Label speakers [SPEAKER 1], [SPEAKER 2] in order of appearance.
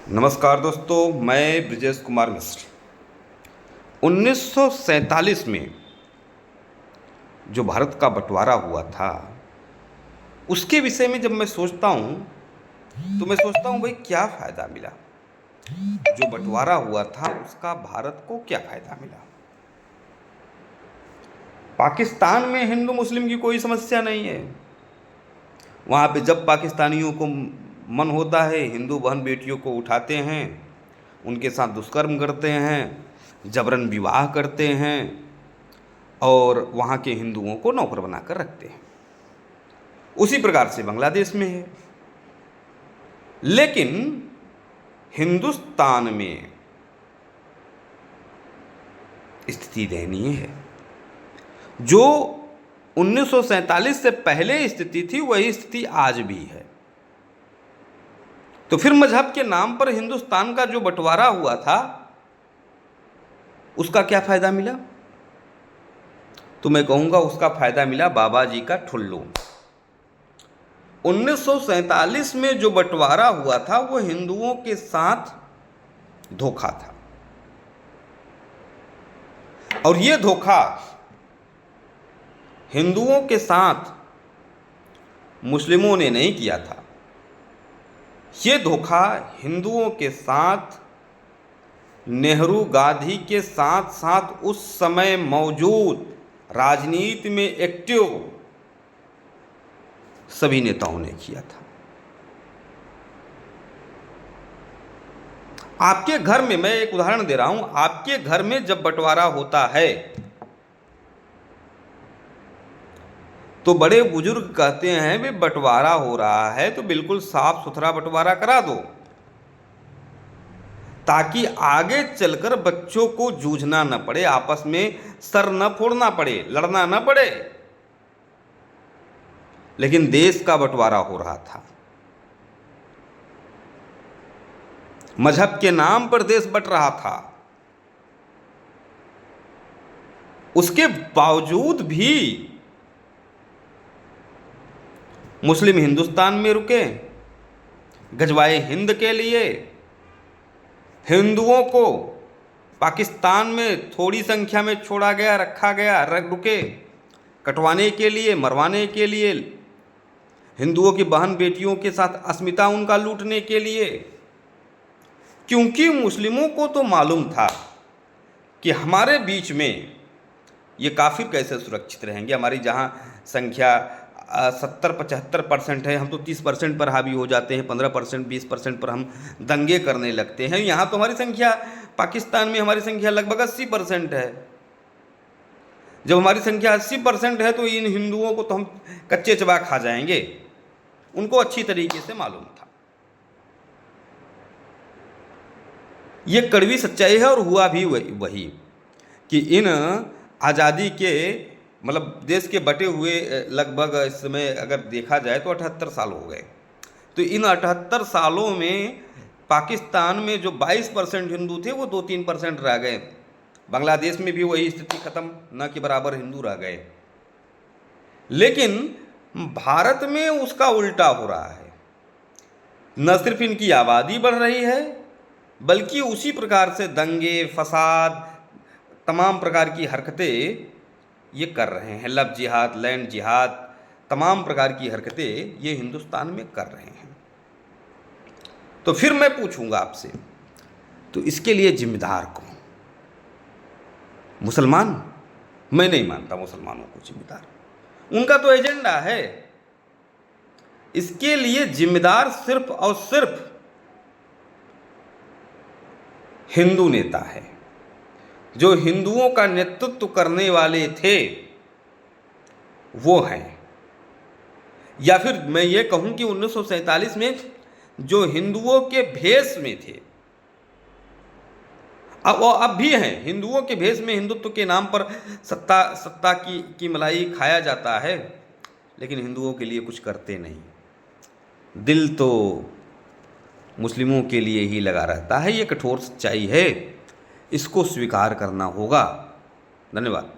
[SPEAKER 1] नमस्कार दोस्तों, मैं ब्रिजेश कुमार मिश्र। 1947 में जो भारत का बंटवारा हुआ था उसके विषय में जब मैं सोचता हूँ तो मैं सोचता हूँ भाई क्या फ़ायदा मिला। जो बंटवारा हुआ था उसका भारत को क्या फ़ायदा मिला। पाकिस्तान में हिंदू मुस्लिम की कोई समस्या नहीं है। वहाँ पे जब पाकिस्तानियों को मन होता है हिंदू बहन बेटियों को उठाते हैं, उनके साथ दुष्कर्म करते हैं, जबरन विवाह करते हैं और वहाँ के हिंदुओं को नौकर बनाकर रखते हैं। उसी प्रकार से बांग्लादेश में है। लेकिन हिंदुस्तान में स्थिति दयनीय है। जो 1947 से पहले स्थिति थी वही स्थिति आज भी है। तो फिर मजहब के नाम पर हिंदुस्तान का जो बंटवारा हुआ था उसका क्या फायदा मिला? तो मैं कहूंगा उसका फायदा मिला बाबा जी का ठुल्लू। 1947 में जो बंटवारा हुआ था वो हिंदुओं के साथ धोखा था और ये धोखा हिंदुओं के साथ मुस्लिमों ने नहीं किया था। ये धोखा हिंदुओं के साथ नेहरू गांधी के साथ साथ उस समय मौजूद राजनीति में एक्टिव सभी नेताओं ने किया था। आपके घर में, मैं एक उदाहरण दे रहा हूं, आपके घर में जब बंटवारा होता है तो बड़े बुजुर्ग कहते हैं भी बंटवारा हो रहा है तो बिल्कुल साफ सुथरा बंटवारा करा दो ताकि आगे चलकर बच्चों को जूझना न पड़े, आपस में सर न फोड़ना पड़े, लड़ना न पड़े। लेकिन देश का बंटवारा हो रहा था, मजहब के नाम पर देश बंट रहा था। उसके बावजूद भी मुस्लिम हिंदुस्तान में रुके, गजवाए हिंद के लिए हिंदुओं को पाकिस्तान में थोड़ी संख्या में छोड़ा गया, रखा गया, रुके कटवाने के लिए, मरवाने के लिए, हिंदुओं की बहन बेटियों के साथ अस्मिता उनका लूटने के लिए। क्योंकि मुस्लिमों को तो मालूम था कि हमारे बीच में ये काफिर कैसे सुरक्षित रहेंगे। हमारी जहाँ संख्या 70-75% है, हम तो 30% पर हावी हो जाते हैं, 15% 20% पर हम दंगे करने लगते हैं। यहाँ तो हमारी संख्या, पाकिस्तान में हमारी संख्या लगभग 80% है। जब हमारी संख्या 80% है तो इन हिंदुओं को तो हम कच्चे चबा खा जाएंगे। उनको अच्छी तरीके से मालूम था। ये कड़वी सच्चाई है और हुआ भी वही कि इन आज़ादी के मतलब देश के बटे हुए लगभग इस समय अगर देखा जाए तो 78 साल हो गए। तो इन 78 सालों में पाकिस्तान में जो 22% हिंदू थे वो 2-3% रह गए। बांग्लादेश में भी वही स्थिति खत्म, न के बराबर हिंदू रह गए। लेकिन भारत में उसका उल्टा हो रहा है। न सिर्फ इनकी आबादी बढ़ रही है बल्कि उसी प्रकार से दंगे, फसाद, तमाम प्रकार की हरकतें ये कर रहे हैं। लव जिहाद, लैंड जिहाद, तमाम प्रकार की हरकतें ये हिंदुस्तान में कर रहे हैं। तो फिर मैं पूछूंगा आपसे, तो इसके लिए जिम्मेदार कौन? मुसलमान? मैं नहीं मानता मुसलमानों को जिम्मेदार, उनका तो एजेंडा है। इसके लिए जिम्मेदार सिर्फ और सिर्फ हिंदू नेता है, जो हिंदुओं का नेतृत्व करने वाले थे वो हैं। या फिर मैं ये कहूं कि 1947 में जो हिंदुओं के भेष में थे, अब वो अब भी हैं। हिंदुओं के भेष में हिंदुत्व के नाम पर सत्ता की मलाई खाया जाता है, लेकिन हिंदुओं के लिए कुछ करते नहीं। दिल तो मुस्लिमों के लिए ही लगा रहता है। ये कठोर सच्चाई है, इसको स्वीकार करना होगा। धन्यवाद।